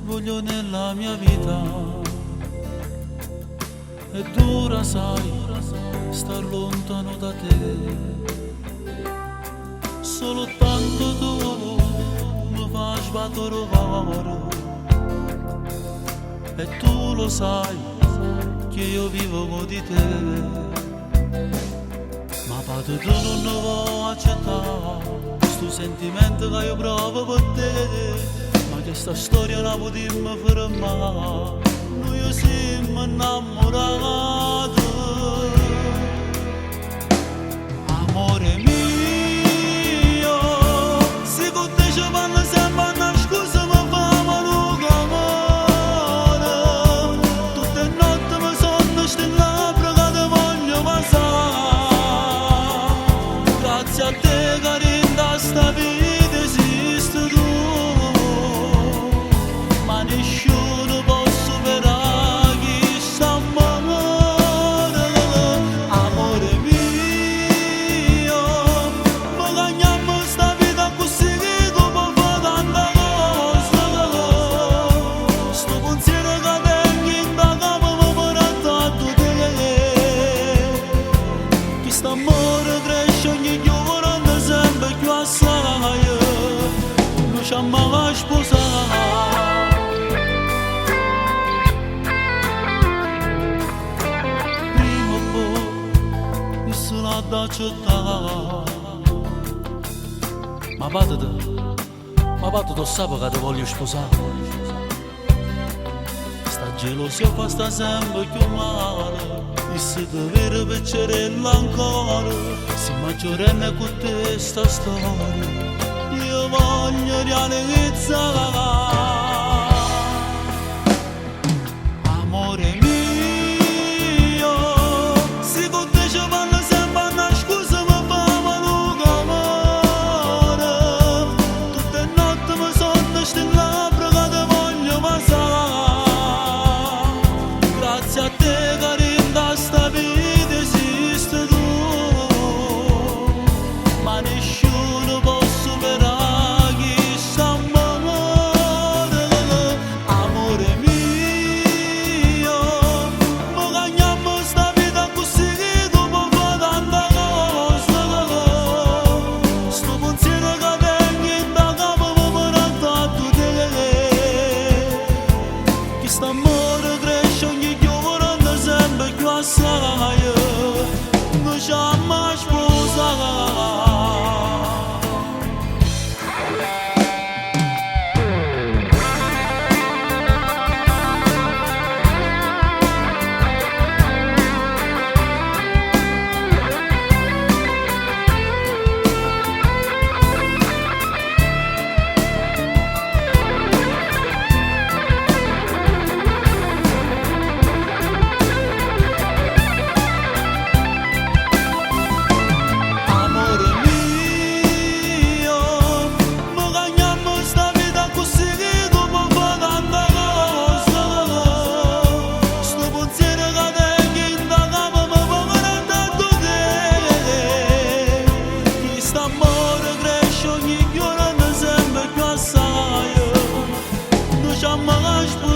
voglio nella mia vita. È dura, sai, star lontano da te. Solo tanto tu mi fai sbattere. E tu lo sai che io vivo con di te. Ma pate tu non ne vuoi accettare sto sentimento che io provo per te. Ma questa storia la potremmo fermare, noi siamo innamorati. Amore mio, se con te ci vanno sempre una scusa mi fa maluca amore. Tutte le notti mi sono stellato che ti voglio passare. Grazie a te carinda sta vita esiste tu. Ma nessuno può superare chi sta amore. Amore mio, ma cagniamo sta vita così che tu puoi fare tanta cosa. Sto pensiero che tengo in da capo mi porta a te. Questo amore cresce ogni giorno sempre più assai. Noi ci amamo sposare. Da città, ma vado tu sape che ti voglio sposare. Sta gelosia fa sta sempre più male, e se ti vero piacerella ancora, se maggiorenne con te sta storia, io voglio realizzare. Amore mio, se con te ci vanno amore cresce ogni giorno sempre più assai. Noi ci amamo sposare. Amor